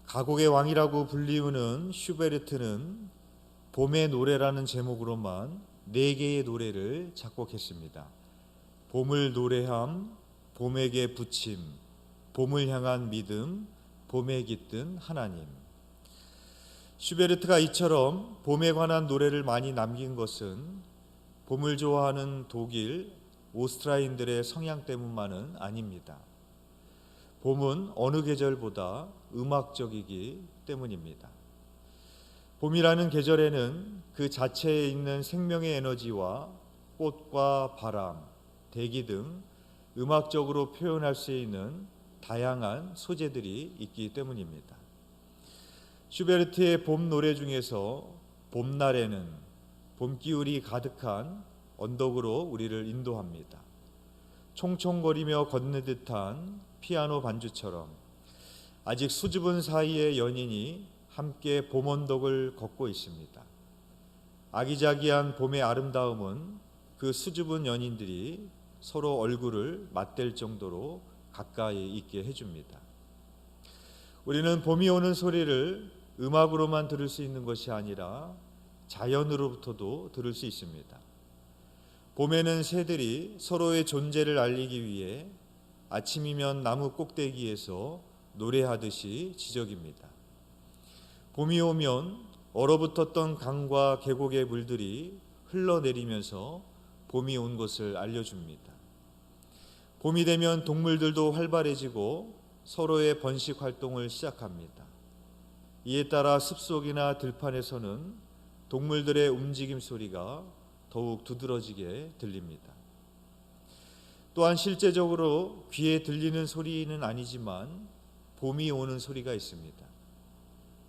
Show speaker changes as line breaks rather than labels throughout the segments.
가곡의 왕이라고 불리우는 슈베르트는 봄의 노래라는 제목으로만 4개의 노래를 작곡했습니다. 봄을 노래함, 봄에게 부침, 봄을 향한 믿음, 봄에 깃든 하나님. 슈베르트가 이처럼 봄에 관한 노래를 많이 남긴 것은 봄을 좋아하는 독일, 오스트리아인들의 성향 때문만은 아닙니다. 봄은 어느 계절보다 음악적이기 때문입니다. 봄이라는 계절에는 그 자체에 있는 생명의 에너지와 꽃과 바람, 대기 등 음악적으로 표현할 수 있는 다양한 소재들이 있기 때문입니다. 슈베르트의 봄 노래 중에서 봄날에는 봄기운이 가득한 언덕으로 우리를 인도합니다. 총총거리며 걷는 듯한 피아노 반주처럼 아직 수줍은 사이의 연인이 함께 봄 언덕을 걷고 있습니다. 아기자기한 봄의 아름다움은 그 수줍은 연인들이 서로 얼굴을 맞댈 정도로 가까이 있게 해줍니다. 우리는 봄이 오는 소리를 음악으로만 들을 수 있는 것이 아니라 자연으로부터도 들을 수 있습니다. 봄에는 새들이 서로의 존재를 알리기 위해 아침이면 나무 꼭대기에서 노래하듯이 지저귀입니다. 봄이 오면 얼어붙었던 강과 계곡의 물들이 흘러내리면서 봄이 온 것을 알려줍니다. 봄이 되면 동물들도 활발해지고 서로의 번식 활동을 시작합니다. 이에 따라 숲속이나 들판에서는 동물들의 움직임 소리가 더욱 두드러지게 들립니다. 또한 실제적으로 귀에 들리는 소리는 아니지만 봄이 오는 소리가 있습니다.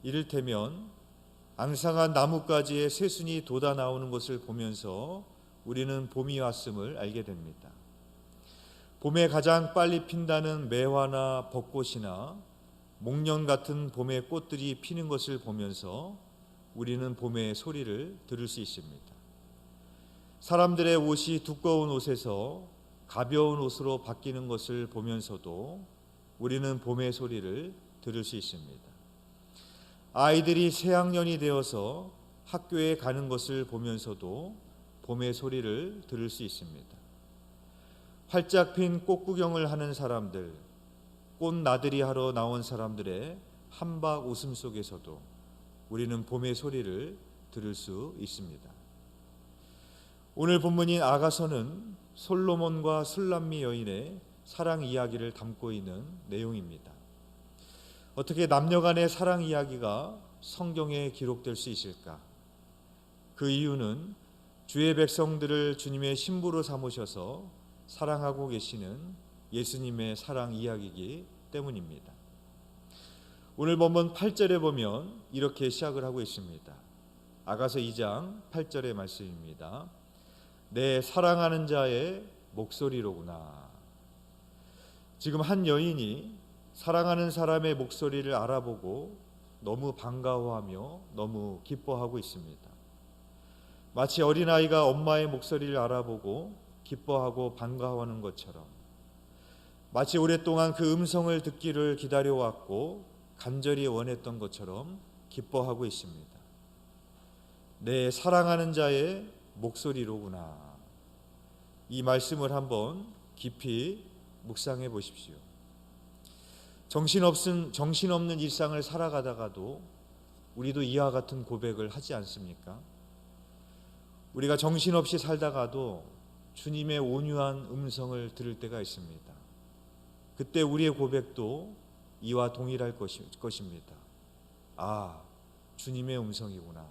이를테면 앙상한 나뭇가지에 새순이 돋아 나오는 것을 보면서 우리는 봄이 왔음을 알게 됩니다. 봄에 가장 빨리 핀다는 매화나 벚꽃이나 목련 같은 봄의 꽃들이 피는 것을 보면서 우리는 봄의 소리를 들을 수 있습니다. 사람들의 옷이 두꺼운 옷에서 가벼운 옷으로 바뀌는 것을 보면서도 우리는 봄의 소리를 들을 수 있습니다. 아이들이 새학년이 되어서 학교에 가는 것을 보면서도 봄의 소리를 들을 수 있습니다. 활짝 핀 꽃 구경을 하는 사람들, 꽃 나들이 하러 나온 사람들의 한박 웃음 속에서도 우리는 봄의 소리를 들을 수 있습니다. 오늘 본문인 아가서는 솔로몬과 술람미 여인의 사랑 이야기를 담고 있는 내용입니다. 어떻게 남녀 간의 사랑 이야기가 성경에 기록될 수 있을까? 그 이유는 주의 백성들을 주님의 신부로 삼으셔서 사랑하고 계시는 예수님의 사랑 이야기이기 때문입니다. 오늘 본문 8절에 보면 이렇게 시작을 하고 있습니다. 아가서 2장 8절의 말씀입니다. 내 사랑하는 자의 목소리로구나. 지금 한 여인이 사랑하는 사람의 목소리를 알아보고 너무 반가워하며 너무 기뻐하고 있습니다. 마치 어린아이가 엄마의 목소리를 알아보고 기뻐하고 반가워하는 것처럼, 마치 오랫동안 그 음성을 듣기를 기다려왔고 간절히 원했던 것처럼 기뻐하고 있습니다. 내 사랑하는 자의 목소리로구나. 이 말씀을 한번 깊이 묵상해 보십시오. 정신없는 일상을 살아가다가도 우리도 이와 같은 고백을 하지 않습니까? 우리가 정신없이 살다가도 주님의 온유한 음성을 들을 때가 있습니다. 그때 우리의 고백도 이와 동일할 것입니다. 아, 주님의 음성이구나.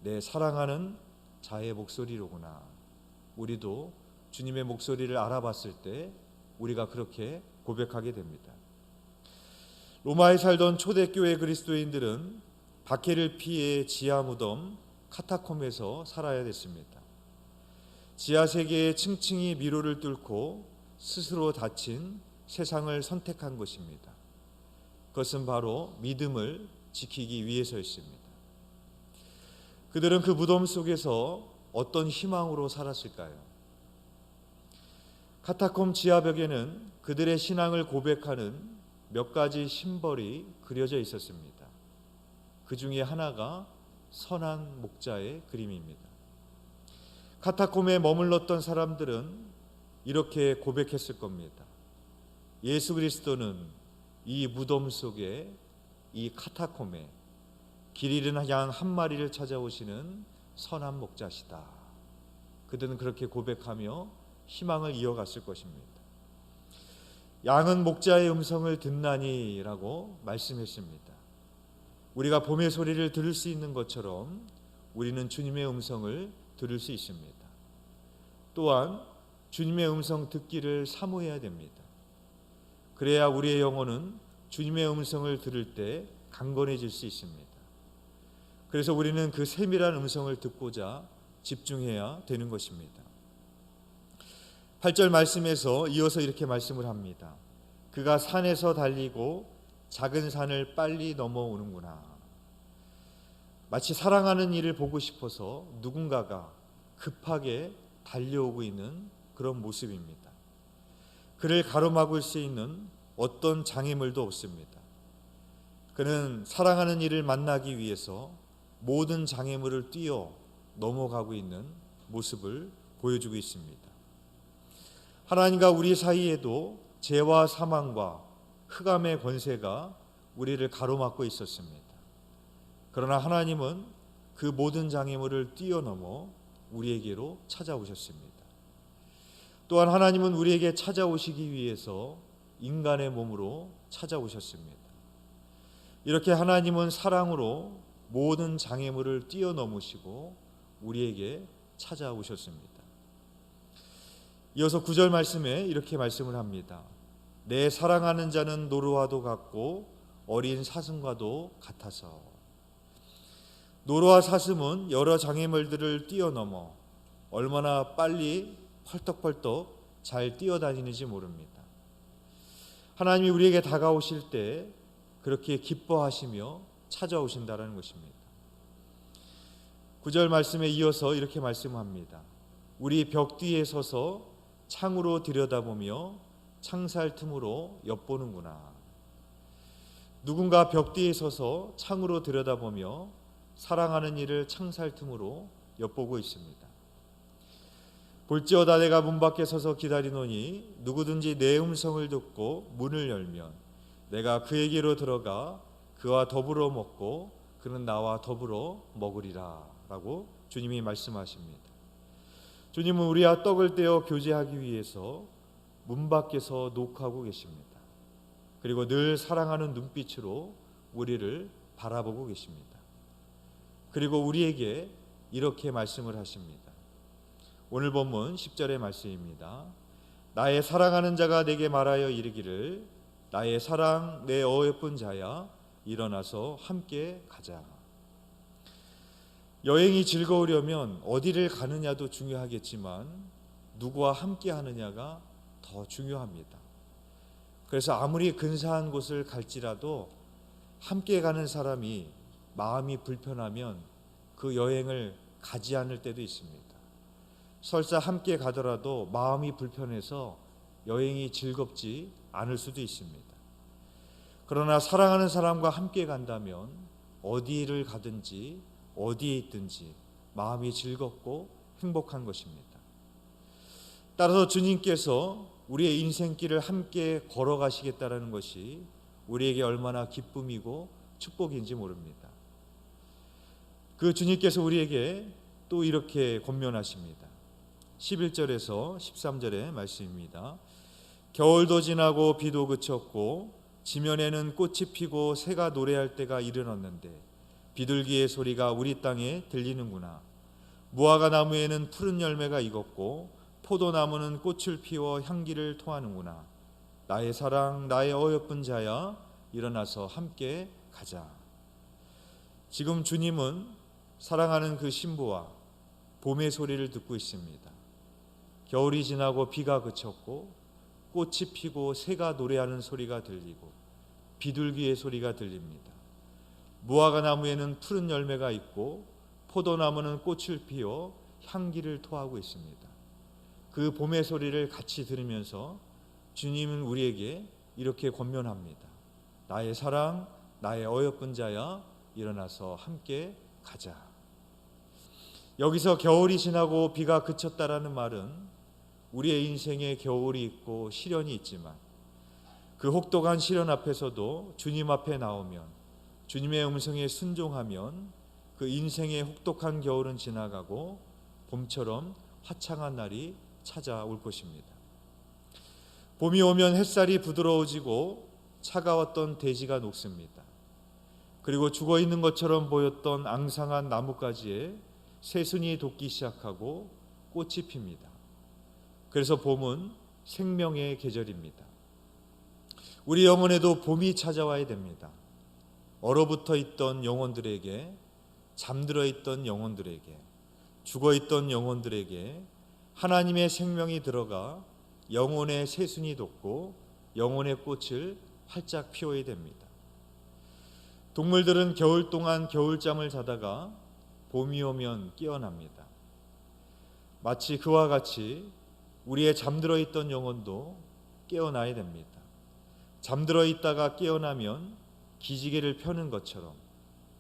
내 사랑하는 자의 목소리로구나. 우리도 주님의 목소리를 알아봤을 때 우리가 그렇게 고백하게 됩니다. 로마에 살던 초대교회 그리스도인들은 박해를 피해 지하 무덤 카타콤에서 살아야 됐습니다. 지하 세계의 층층이 미로를 뚫고 스스로 닫힌 세상을 선택한 것입니다. 그것은 바로 믿음을 지키기 위해서였습니다. 그들은 그 무덤 속에서 어떤 희망으로 살았을까요? 카타콤 지하벽에는 그들의 신앙을 고백하는 몇 가지 심벌이 그려져 있었습니다. 그 중에 하나가 선한 목자의 그림입니다. 카타콤에 머물렀던 사람들은 이렇게 고백했을 겁니다. 예수 그리스도는 이 무덤 속에, 이 카타콤에 길 잃은 양 한 마리를 찾아오시는 선한 목자시다. 그들은 그렇게 고백하며 희망을 이어갔을 것입니다. 양은 목자의 음성을 듣나니라고 말씀했습니다. 우리가 봄의 소리를 들을 수 있는 것처럼 우리는 주님의 음성을 들을 수 있습니다. 또한 주님의 음성 듣기를 사모해야 됩니다. 그래야 우리의 영혼은 주님의 음성을 들을 때 강건해질 수 있습니다. 그래서 우리는 그 세밀한 음성을 듣고자 집중해야 되는 것입니다. 8절 말씀에서 이어서 이렇게 말씀을 합니다. 그가 산에서 달리고 작은 산을 빨리 넘어오는구나. 마치 사랑하는 이를 보고 싶어서 누군가가 급하게 달려오고 있는 그런 모습입니다. 그를 가로막을 수 있는 어떤 장애물도 없습니다. 그는 사랑하는 이를 만나기 위해서 모든 장애물을 뛰어 넘어가고 있는 모습을 보여주고 있습니다. 하나님과 우리 사이에도 죄와 사망과 흑암의 권세가 우리를 가로막고 있었습니다. 그러나 하나님은 그 모든 장애물을 뛰어넘어 우리에게로 찾아오셨습니다. 또한 하나님은 우리에게 찾아오시기 위해서 인간의 몸으로 찾아오셨습니다. 이렇게 하나님은 사랑으로 모든 장애물을 뛰어넘으시고 우리에게 찾아오셨습니다. 이어서 9절 말씀에 이렇게 말씀을 합니다. 내 사랑하는 자는 노루와도 같고 어린 사슴과도 같아서. 노루와 사슴은 여러 장애물들을 뛰어넘어 얼마나 빨리 펄떡펄떡 잘 뛰어다니는지 모릅니다. 하나님이 우리에게 다가오실 때 그렇게 기뻐하시며 찾아오신다는 것입니다. 9절 말씀에 이어서 이렇게 말씀합니다. 우리 벽 뒤에 서서 창으로 들여다보며 창살 틈으로 엿보는구나. 누군가 벽 뒤에 서서 창으로 들여다보며 사랑하는 이를 창살 틈으로 엿보고 있습니다. 볼지어다 내가 문 밖에 서서 기다리노니 누구든지 내 음성을 듣고 문을 열면 내가 그에게로 들어가 그와 더불어 먹고 그는 나와 더불어 먹으리라 라고 주님이 말씀하십니다. 주님은 우리와 떡을 떼어 교제하기 위해서 문 밖에서 녹하고 계십니다. 그리고 늘 사랑하는 눈빛으로 우리를 바라보고 계십니다. 그리고 우리에게 이렇게 말씀을 하십니다. 오늘 본문 10절의 말씀입니다. 나의 사랑하는 자가 내게 말하여 이르기를 나의 사랑 내 어여쁜 자야 일어나서 함께 가자. 여행이 즐거우려면 어디를 가느냐도 중요하겠지만 누구와 함께 하느냐가 더 중요합니다. 그래서 아무리 근사한 곳을 갈지라도 함께 가는 사람이 마음이 불편하면 그 여행을 가지 않을 때도 있습니다. 설사 함께 가더라도 마음이 불편해서 여행이 즐겁지 않을 수도 있습니다. 그러나 사랑하는 사람과 함께 간다면 어디를 가든지 어디에 있든지 마음이 즐겁고 행복한 것입니다. 따라서 주님께서 우리의 인생길을 함께 걸어가시겠다는 것이 우리에게 얼마나 기쁨이고 축복인지 모릅니다. 그 주님께서 우리에게 또 이렇게 권면하십니다. 11절에서 13절의 말씀입니다. 겨울도 지나고 비도 그쳤고 지면에는 꽃이 피고 새가 노래할 때가 이르렀는데 비둘기의 소리가 우리 땅에 들리는구나. 무화과 나무에는 푸른 열매가 익었고 포도나무는 꽃을 피워 향기를 토하는구나. 나의 사랑 나의 어여쁜 자야 일어나서 함께 가자. 지금 주님은 사랑하는 그 신부와 봄의 소리를 듣고 있습니다. 겨울이 지나고 비가 그쳤고 꽃이 피고 새가 노래하는 소리가 들리고 비둘기의 소리가 들립니다. 무화과 나무에는 푸른 열매가 있고 포도나무는 꽃을 피워 향기를 토하고 있습니다. 그 봄의 소리를 같이 들으면서 주님은 우리에게 이렇게 권면합니다. 나의 사랑, 나의 어여쁜 자야, 일어나서 함께 가자. 여기서 겨울이 지나고 비가 그쳤다라는 말은 우리의 인생에 겨울이 있고 시련이 있지만 그 혹독한 시련 앞에서도 주님 앞에 나오면, 주님의 음성에 순종하면 그 인생의 혹독한 겨울은 지나가고 봄처럼 화창한 날이 찾아올 것입니다. 봄이 오면 햇살이 부드러워지고 차가웠던 대지가 녹습니다. 그리고 죽어있는 것처럼 보였던 앙상한 나뭇가지에 새순이 돋기 시작하고 꽃이 핍니다. 그래서 봄은 생명의 계절입니다. 우리 영혼에도 봄이 찾아와야 됩니다. 얼어붙어 있던 영혼들에게, 잠들어 있던 영혼들에게, 죽어 있던 영혼들에게 하나님의 생명이 들어가 영혼의 새순이 돋고 영혼의 꽃을 활짝 피워야 됩니다. 동물들은 겨울 동안 겨울잠을 자다가 봄이 오면 깨어납니다. 마치 그와 같이 우리의 잠들어 있던 영혼도 깨어나야 됩니다. 잠들어 있다가 깨어나면 기지개를 펴는 것처럼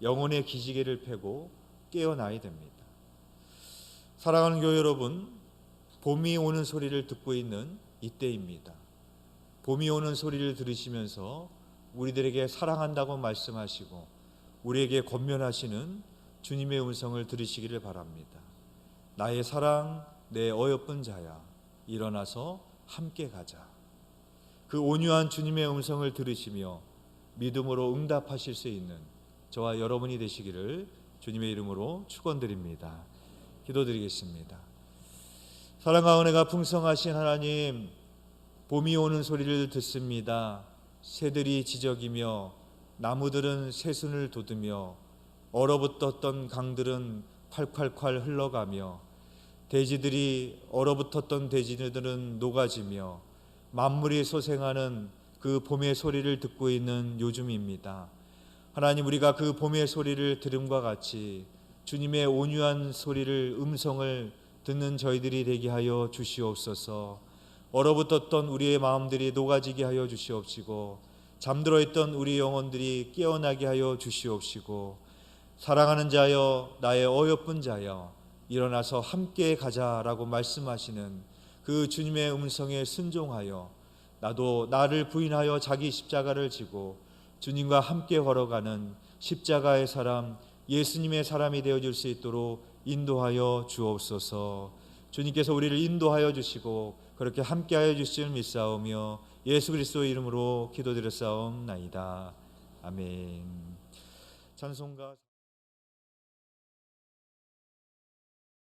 영혼의 기지개를 펴고 깨어나야 됩니다. 사랑하는 교회 여러분, 봄이 오는 소리를 듣고 있는 이때입니다. 봄이 오는 소리를 들으시면서 우리들에게 사랑한다고 말씀하시고 우리에게 권면하시는 주님의 음성을 들으시기를 바랍니다. 나의 사랑, 내 어여쁜 자야, 일어나서 함께 가자. 그 온유한 주님의 음성을 들으시며 믿음으로 응답하실 수 있는 저와 여러분이 되시기를 주님의 이름으로 축원드립니다. 기도드리겠습니다. 사랑과 은혜가 풍성하신 하나님, 봄이 오는 소리를 듣습니다. 새들이 지저귀며 나무들은 새순을 돋으며 얼어붙었던 강들은 콸콸콸 흘러가며 대지들이 얼어붙었던 대지들은 녹아지며 만물이 소생하는 그 봄의 소리를 듣고 있는 요즘입니다. 하나님, 우리가 그 봄의 소리를 들음과 같이 주님의 온유한 소리를, 음성을 듣는 저희들이 되게 하여 주시옵소서. 얼어붙었던 우리의 마음들이 녹아지게 하여 주시옵시고 잠들어 있던 우리 영혼들이 깨어나게 하여 주시옵시고 사랑하는 자여, 나의 어여쁜 자여, 일어나서 함께 가자라고 말씀하시는 그 주님의 음성에 순종하여 나도 나를 부인하여 자기 십자가를 지고 주님과 함께 걸어가는 십자가의 사람, 예수님의 사람이 되어줄 수 있도록 인도하여 주옵소서. 주님께서 우리를 인도하여 주시고 그렇게 함께하여 주실 믿사오며 예수 그리스도의 이름으로 기도드렸사옵나이다. 아멘. 찬송가